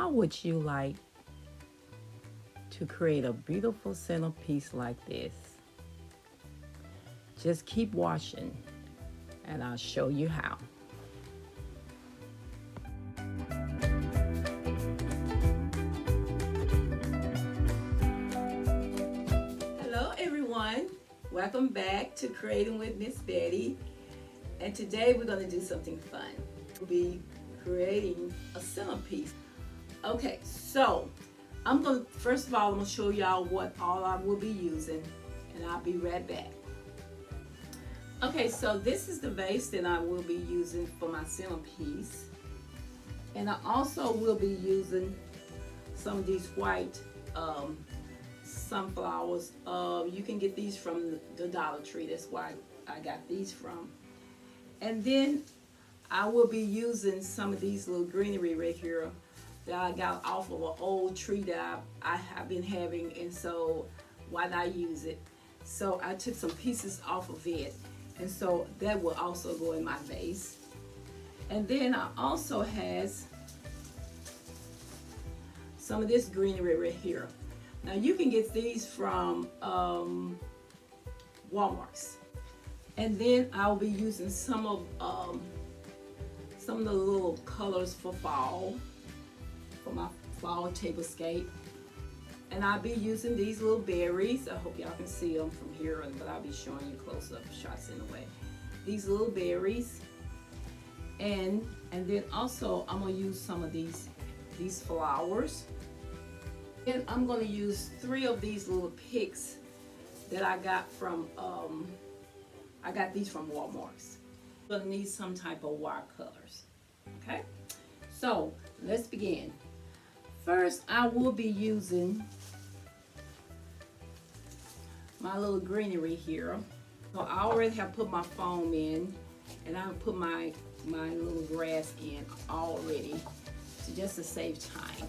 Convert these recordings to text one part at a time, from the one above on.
How would you like to create a beautiful centerpiece like this? Just keep watching and I'll show you how. Hello everyone, welcome back to Creating with Miss Betty, and today we're going to do something fun. We'll be creating a centerpiece. Okay, so first of all, I'm going to show y'all what all I will be using, and I'll be right back. Okay, so this is the vase that I will be using for my centerpiece, and I also will be using some of these white sunflowers. You can get these from the Dollar Tree. That's why I got these from. And then I will be using some of these little greenery right here that I got off of an old tree that I have been having, and so why not use it? So I took some pieces off of it, and so that will also go in my vase. And then I also has some of this greenery right here. Now you can get these from Walmart's. And then I'll be using some of the little colors for fall, for my fall tablescape. And I'll be using these little berries. I hope y'all can see them from here, but I'll be showing you close-up shots anyway. These little berries. And then also I'm gonna use some of these flowers. And I'm going to use 3 of these little picks that I got from, I got these from Walmart's. I'm going to need some type of watercolors. Okay, so let's begin. First, I will be using my little greenery here. So I already have put my foam in, and I have put my little grass in already, just to save time.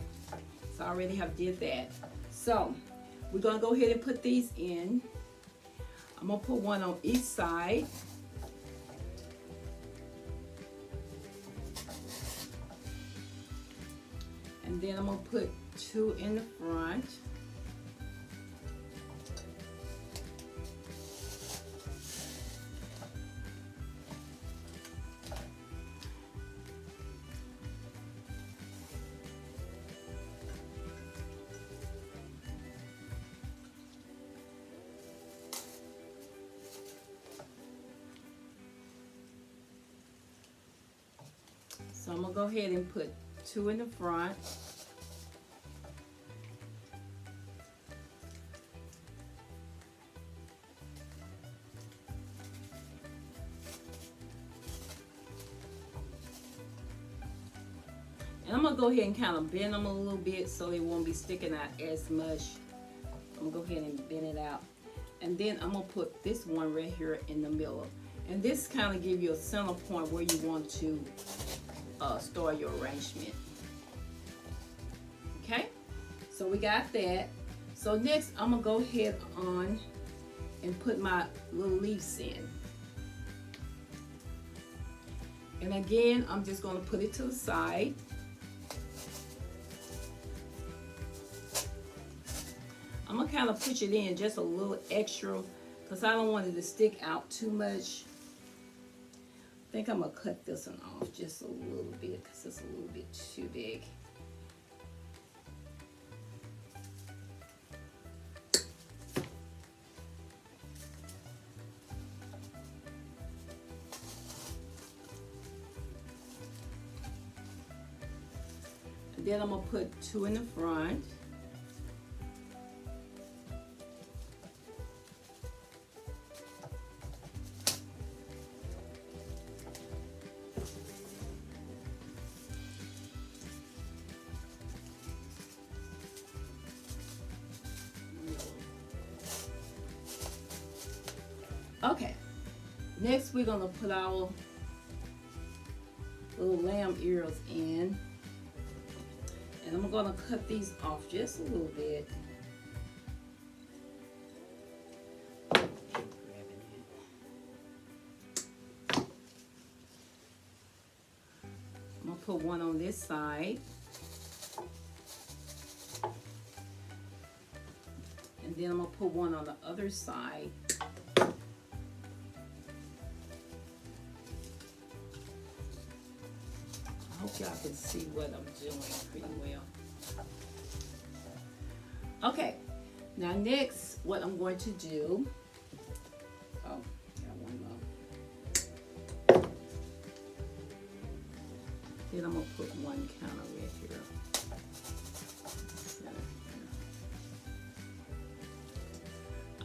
So I already have did that. So we're gonna go ahead and put these in. I'm gonna put one on each side. And then I'm gonna put 2 in the front. So I'm gonna go ahead and put 2 in the front. And I'm gonna go ahead and kind of bend them a little bit so they won't be sticking out as much. I'm gonna go ahead and bend it out. And then I'm gonna put this one right here in the middle. And this kind of give you a center point where you want to store your arrangement. Okay, so we got that. So next I'm gonna go ahead on and put my little leaves in. And again, I'm just gonna put it to the side. I'm gonna kind of push it in just a little extra because I don't want it to stick out too much. I think I'm gonna cut this one off just a little bit because it's a little bit too big. And then I'm gonna put 2 in the front. Okay, next we're gonna put our little lamb ears in, and I'm gonna cut these off just a little bit. I'm gonna put one on this side. And then I'm gonna put one on the other side. I hope y'all can see what I'm doing pretty well. Okay, now next what I'm going to do, oh, got one more. Then I'm gonna put one kind of right here.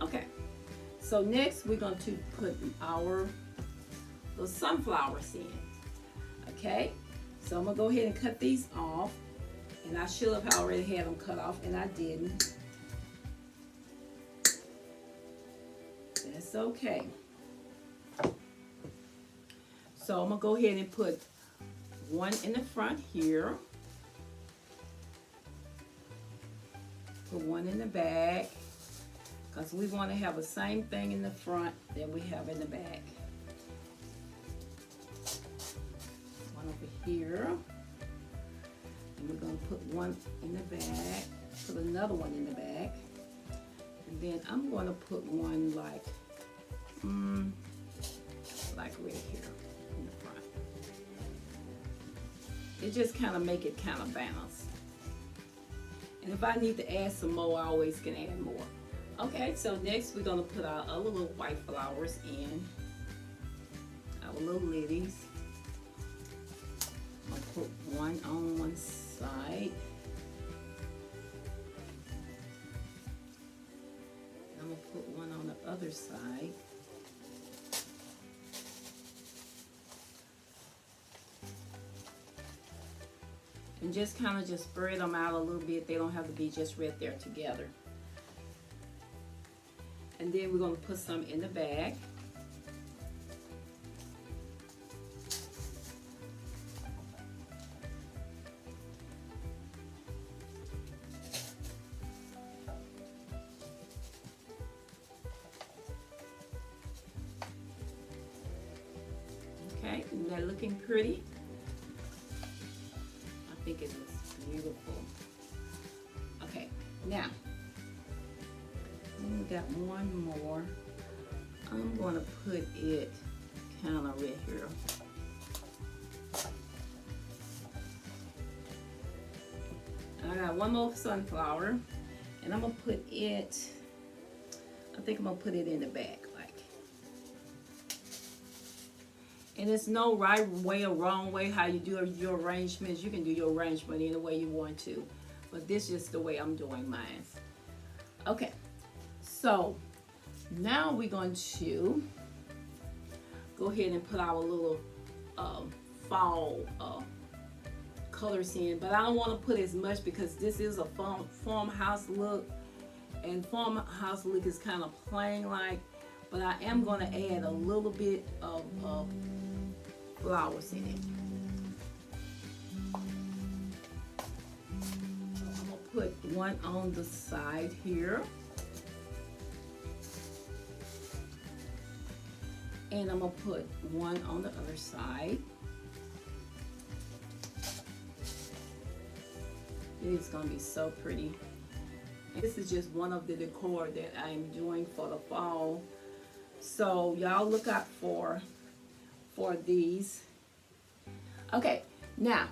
Okay, so next we're going to put our little sunflowers in. Okay, so I'm gonna go ahead and cut these off, and I should have already had them cut off, and I didn't. That's okay. So I'm gonna go ahead and put one in the front here, put one in the back, because we want to have the same thing in the front that we have in the back. One over here, and we're going to put one in the back, put another one in the back, and then I'm going to put one like right here in the front. It just kind of make it kind of balanced. And if I need to add some more, I always can add more. Okay, so next we're gonna put our other little white flowers in, our little lilies. I'll put one on one side. I'm gonna put one on the other side. And just kind of just spread them out a little bit. They don't have to be just right there together. And then we're going to put some in the bag. Okay, isn't that looking pretty? I think it looks beautiful. Okay, now we got one more. I'm going to put it kind of right here. I got one more sunflower, and I'm going to put it, I think I'm going to put it in the back. And there's no right way or wrong way how you do your arrangements. You can do your arrangement any way you want to. But this is the way I'm doing mine. Okay, so now we're going to go ahead and put our little fall colors in. But I don't want to put as much because this is a farmhouse look. And farmhouse look is kind of plain like. But I am going to add a little bit of flowers in it. So I'm going to put one on the side here. And I'm going to put one on the other side. It's going to be so pretty. And this is just one of the decor that I'm doing for the fall. So y'all look out for these. Okay, now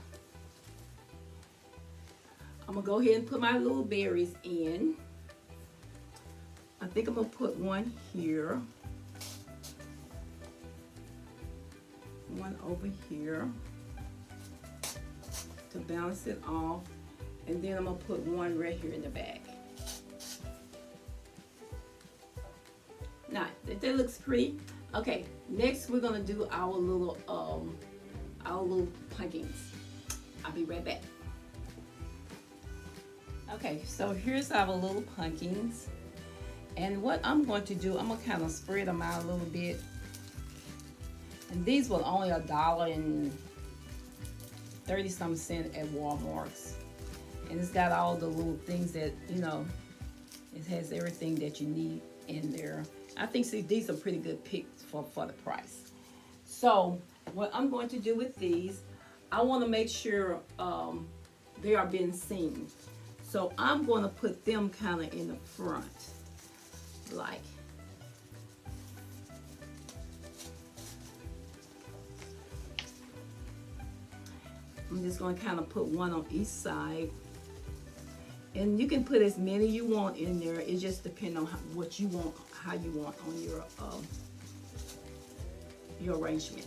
I'm gonna go ahead and put my little berries in. I think I'm gonna put one here, one over here to balance it off, and then I'm gonna put one right here in the back. Now, that looks pretty. Okay, next we're gonna do our little pumpkins. I'll be right back. Okay, so here's our little pumpkins. And what I'm going to do, I'm gonna kind of spread them out a little bit. And these were only $1.30-something at Walmart's. And it's got all the little things that, you know, it has everything that you need in there. I think these are pretty good picks for the price. So what I'm going to do with these, I want to make sure they are being seen. So I'm going to put them kind of in the front. like. I'm just going to kind of put one on each side. And you can put as many you want in there. It just depends on what you want, how you want on your arrangement.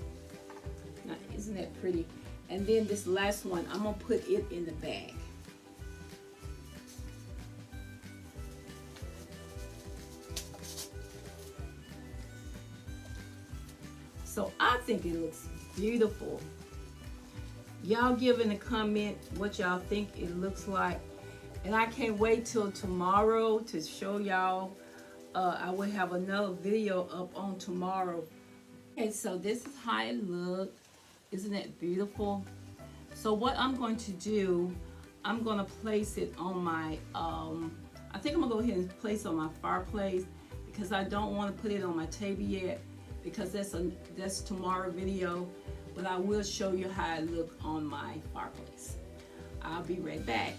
Now, isn't that pretty? And then this last one, I'm going to put it in the bag. So I think it looks beautiful. Y'all give in the comment what y'all think it looks like. And I can't wait till tomorrow to show y'all. I will have another video up on tomorrow. Okay, so this is how it looks. Isn't it beautiful? So what I'm going to do, I'm going to place it on my, I think I'm going to go ahead and place it on my fireplace, because I don't want to put it on my table yet, because that's tomorrow video. But I will show you how it looks on my fireplace. I'll be right back.